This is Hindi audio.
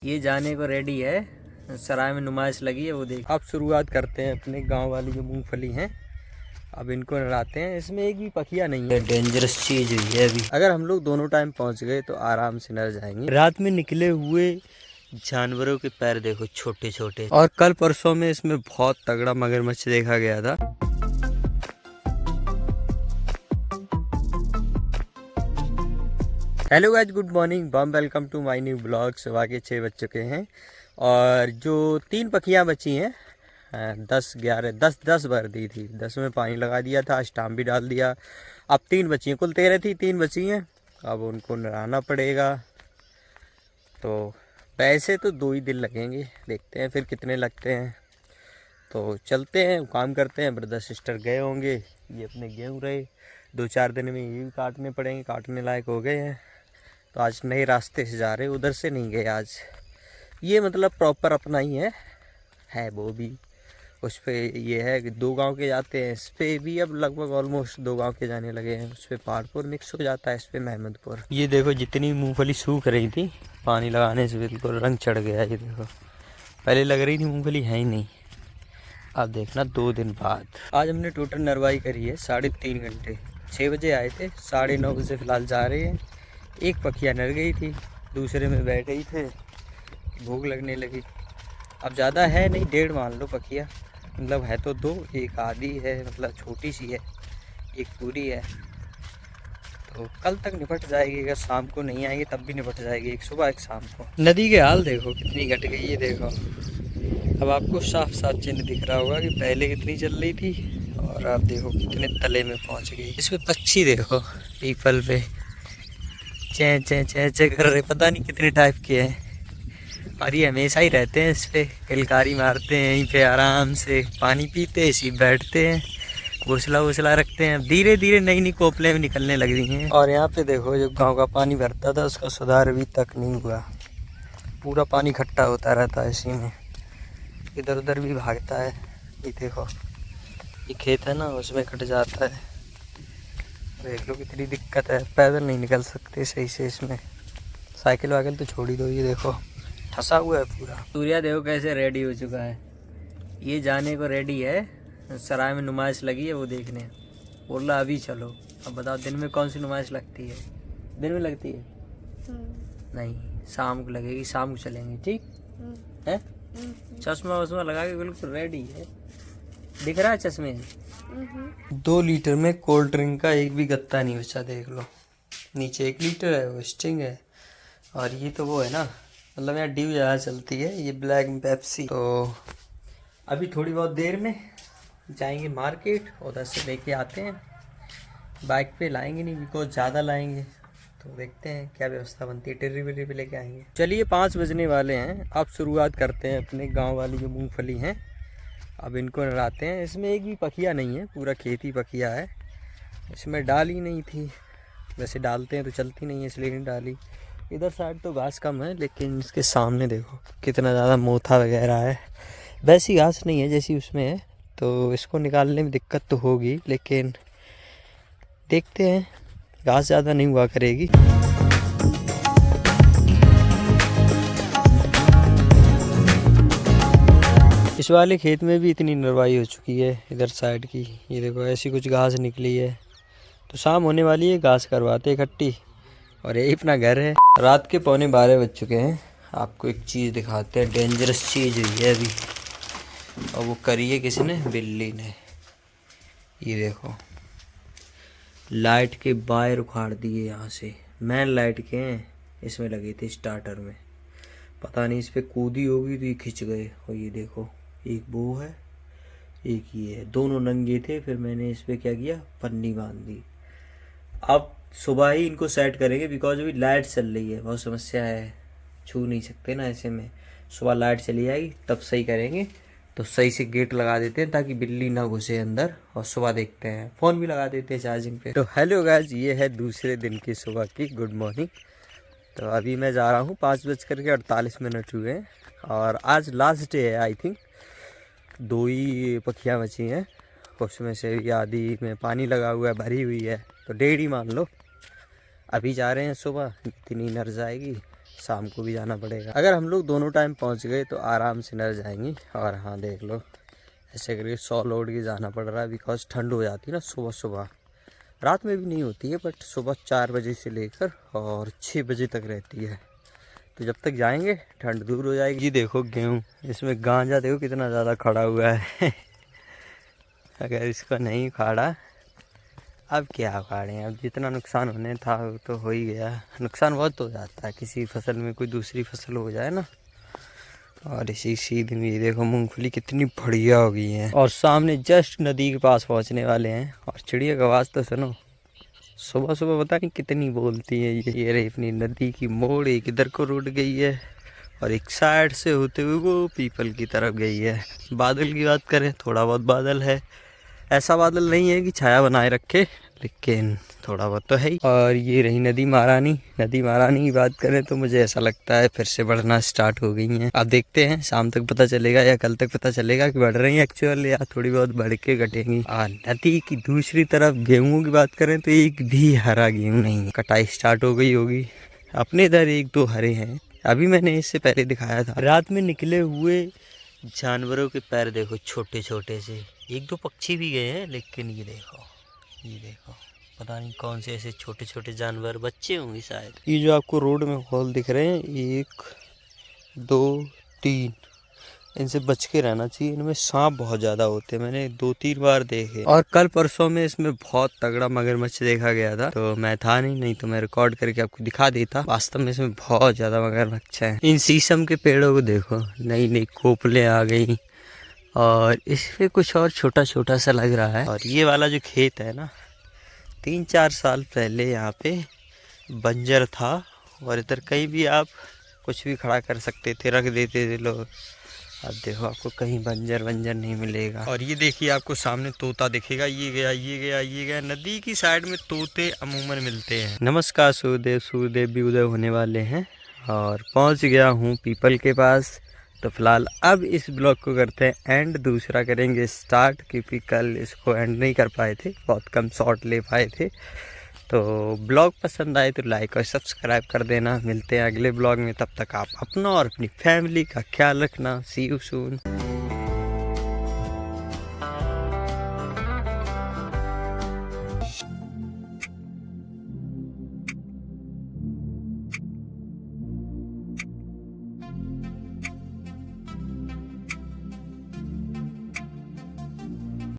ये जाने को रेडी है। सराय में नुमाइश लगी है, वो देख। अब शुरुआत करते हैं अपने गांव वाली जो मूंगफली हैं। अब इनको नहलाते हैं। इसमें एक भी पखिया नहीं है। डेंजरस चीज हुई है अभी। अगर हम लोग दोनों टाइम पहुंच गए तो आराम से नर जाएंगे। रात में निकले हुए जानवरों के पैर देखो, छोटे छोटे। और कल परसों में इसमें बहुत तगड़ा मगरमच्छ देखा गया था। Hello guys, good morning, warm welcome to my new blog. सुबह के 6 बज चुके हैं और जो 3 पखियाँ बची हैं, 10 11 10 भर दी थी। 10 में पानी लगा दिया था, स्टाम्प भी डाल दिया। अब 3 बची हैं, कुल 13 थी, 3 बची हैं। अब उनको नहलाना पड़ेगा। तो वैसे तो 2 ही दिन लगेंगे, देखते हैं फिर कितने लगते हैं। तो चलते हैं, काम करते हैं। ब्रदर सिस्टर गए होंगे, ये अपने गेहूँ रहे। 2-4 दिन में ये भी काटने पड़ेंगे, काटने लायक हो गए हैं। तो आज नए रास्ते से जा रहे, उधर से नहीं गए आज। ये मतलब प्रॉपर अपना ही है वो भी। उस पे ये है कि 2 गांव के जाते हैं। इस पे भी अब लगभग ऑलमोस्ट 2 गांव के जाने लगे हैं। उस पे पहाड़पुर मिक्स हो जाता है, इस पे महमदपुर। ये देखो, जितनी मूंगफली सूख रही थी पानी लगाने से बिल्कुल रंग चढ़ गया। ये देखो, पहले लग रही थी मूंगफली है ही नहीं। अब देखना 2 दिन बाद। आज हमने टोटल नरवाई करी है 3.5 घंटे। 6 बजे आए थे, 9:30 बजे फिलहाल जा रहे हैं। एक पखिया नर गई थी, दूसरे में बैठे ही थे, भूख लगने लगी। अब ज़्यादा है नहीं, 1.5 मान लो पखिया। मतलब है तो 2, एक आधी है, मतलब छोटी सी है, एक पूरी है। तो कल तक निपट जाएगी। अगर शाम को नहीं आएगी तब भी निपट जाएगी, एक सुबह एक शाम को। नदी के हाल देखो कितनी घट गई है। देखो, अब आपको साफ साफ चिन्ह दिख रहा होगा कि पहले कितनी चल रही थी और आप देखो कितने तले में पहुंच गई। इसमें पक्षी देखो, पीपल पे चै चै चै चै कर रहे, पता नहीं कितने टाइप के हैं। और ये हमेशा ही रहते हैं इस पे, किलकारी मारते हैं यहीं पे, आराम से पानी पीते हैं, इसी बैठते हैं, घोंसला वोसला रखते हैं। धीरे धीरे नई नई कोपले में निकलने लग रही हैं। और यहाँ पे देखो, जो गांव का पानी भरता था उसका सुधार अभी तक नहीं हुआ। पूरा पानी इकट्ठा होता रहता है इसी में, इधर उधर भी भागता है। ये देखो, ये खेत है ना, उसमें कट जाता है। देख लो कितनी दिक्कत है, पैदल नहीं निकल सकते सही से इसमें। साइकिल वाइकिल तो छोड़ ही दो। ये देखो फंसा हुआ है पूरा। सूर्या देखो कैसे रेडी हो चुका है। ये जाने को रेडी है। सराय में नुमाइश लगी है, वो देखने बोल रहा अभी चलो। अब बताओ दिन में कौन सी नुमाइश लगती है? दिन में लगती है? नहीं, शाम को लगेगी, शाम को चलेंगे, ठीक है? चश्मा वश्मा लगा के बिल्कुल रेडी है, दिख रहा है चश्मे से। 2 लीटर में कोल्ड ड्रिंक का एक भी गत्ता नहीं बचा। देख लो, नीचे 1 लीटर है, वो स्टिंग है। और ये तो वो है ना, मतलब यहाँ ड्यू ज़्यादा चलती है, ये ब्लैक पेप्सी। तो अभी थोड़ी बहुत देर में जाएंगे मार्केट, उधर से लेके आते हैं। बाइक पे लाएंगे नहीं, बिकॉज ज़्यादा लाएंगे तो देखते हैं क्या व्यवस्था बनती है। टेर्री वेर्री पे लेके आएंगे। चलिए 5 बजने वाले हैं। अब शुरुआत करते हैं अपने गाँव वाली जो मूँगफली हैं। अब इनको नहलाते हैं। इसमें एक भी पखिया नहीं है, पूरा खेत ही पखिया है। इसमें डाली नहीं थी, वैसे डालते हैं तो चलती नहीं है, इसलिए नहीं डाली। इधर साइड तो घास कम है, लेकिन इसके सामने देखो कितना ज़्यादा मोथा वगैरह है। वैसी घास नहीं है जैसी उसमें है, तो इसको निकालने में दिक्कत तो होगी, लेकिन देखते हैं, घास ज़्यादा नहीं हुआ करेगी। इस वाले खेत में भी इतनी नरवाई हो चुकी है इधर साइड की। ये देखो ऐसी कुछ घास निकली है। तो शाम होने वाली है, घास करवाते इकट्ठी। और यही अपना घर है। रात के 11:15 बज चुके हैं। आपको एक चीज़ दिखाते हैं, डेंजरस चीज़ हुई है अभी। और वो करी है किसने? बिल्ली ने। ये देखो, लाइट के वायर उखाड़ दिए यहाँ से। मेन लाइट के हैं, इसमें लगे थे स्टार्टर में। पता नहीं इस पर कूदी होगी तो ये खिंच गए। और ये देखो, एक वो है, एक ये है, दोनों नंगे थे। फिर मैंने इस पर क्या किया, पन्नी बांध दी। अब सुबह ही इनको सेट करेंगे, बिकॉज अभी लाइट चल रही है, बहुत समस्या है, छू नहीं सकते ना ऐसे में। सुबह लाइट चली आएगी तब सही करेंगे। तो सही से गेट लगा देते हैं ताकि बिल्ली ना घुसे अंदर। और सुबह देखते हैं, फ़ोन भी लगा देते हैं चार्जिंग पे। तो हेलो गाइस, ये है दूसरे दिन की सुबह की गुड मॉर्निंग। तो अभी मैं जा रहा हूँ, 5:48 हुए हैं। और आज लास्ट डे है आई थिंक। 2 ही पखियाँ बची हैं, उसमें से आधी में पानी लगा हुआ है, भरी हुई है, तो 1.5 ही मान लो। अभी जा रहे हैं सुबह, इतनी नर जाएगी, शाम को भी जाना पड़ेगा। अगर हम लोग दोनों टाइम पहुंच गए तो आराम से नर जाएंगी। और हाँ देख लो, ऐसे करके 100 लोड के जाना पड़ रहा है, बिकॉज ठंड हो जाती है ना सुबह सुबह। रात में भी नहीं होती है, बट सुबह 4 बजे से लेकर और 6 बजे तक रहती है। तो जब तक जाएंगे ठंड दूर हो जाएगी। ये देखो गेहूँ, इसमें गांजा देखो कितना ज़्यादा खड़ा हुआ है। अगर इसको नहीं उखाड़ा, अब क्या उखाड़ें, अब जितना नुकसान होने था वो तो हो ही गया। नुकसान बहुत हो जाता है किसी फसल में, कोई दूसरी फसल हो जाए ना। और इसी सीधे में ये देखो मूंगफली कितनी बढ़िया हो गई है। और सामने जस्ट नदी के पास पहुंचने वाले हैं। और चिड़िया की आवाज़ तो सुनो, सुबह सुबह पता नहीं कितनी बोलती है ये रही अपनी नदी की मोड़, एक इधर को रुट गई है और एक साइड से होते हुए वो पीपल की तरफ गई है। बादल की बात करें, थोड़ा बहुत बादल है, ऐसा बादल नहीं है कि छाया बनाए रखे, लेकिन थोड़ा बहुत तो है ही। और ये रही नदी महारानी। नदी महारानी की बात करें तो मुझे ऐसा लगता है फिर से बढ़ना स्टार्ट हो गई हैं। अब देखते हैं शाम तक पता चलेगा या कल तक पता चलेगा कि बढ़ रही हैं एक्चुअल, या थोड़ी बहुत बढ़ के घटेंगी। और नदी की दूसरी तरफ गेहूं की बात करें तो एक भी हरा गेहूं नहीं है, कटाई स्टार्ट हो गई होगी। अपने इधर 1-2 हरे हैं, अभी मैंने इससे पहले दिखाया था। रात में निकले हुए जानवरों के पैर देखो, छोटे छोटे से। 1-2 पक्षी भी गए हैं, लेकिन ये देखो पता नहीं कौन से ऐसे छोटे छोटे जानवर, बच्चे होंगे शायद। ये जो आपको रोड में होल दिख रहे हैं, 1 2 3, इनसे बच के रहना चाहिए। इनमें सांप बहुत ज़्यादा होते हैं, मैंने 2-3 बार देखे। और कल परसों में इसमें बहुत तगड़ा मगरमच्छ देखा गया था, तो मैं था नहीं तो मैं रिकॉर्ड करके आपको दिखा देता। वास्तव में इसमें बहुत ज़्यादा मगरमच्छ हैं। इन शीशम के पेड़ों को देखो, नई नई कोपलें आ गई और इसमें कुछ और छोटा छोटा सा लग रहा है। और ये वाला जो खेत है ना, 3-4 साल पहले यहाँ पे बंजर था और इधर कहीं भी आप कुछ भी खड़ा कर सकते थे, रख देते थे लोग। अब देखो आपको कहीं बंजर नहीं मिलेगा। और ये देखिए आपको सामने तोता दिखेगा, ये गया। नदी की साइड में तोते अमूमन मिलते हैं। नमस्कार, सूर्यदेव भी उदय होने वाले हैं और पहुंच गया हूँ पीपल के पास। तो फिलहाल अब इस ब्लॉग को करते हैं एंड, दूसरा करेंगे स्टार्ट, क्योंकि कल इसको एंड नहीं कर पाए थे, बहुत कम शॉट ले पाए थे। तो ब्लॉग पसंद आए तो लाइक और सब्सक्राइब कर देना। मिलते हैं अगले ब्लॉग में, तब तक आप अपना और अपनी फैमिली का ख्याल रखना। सी यू सून।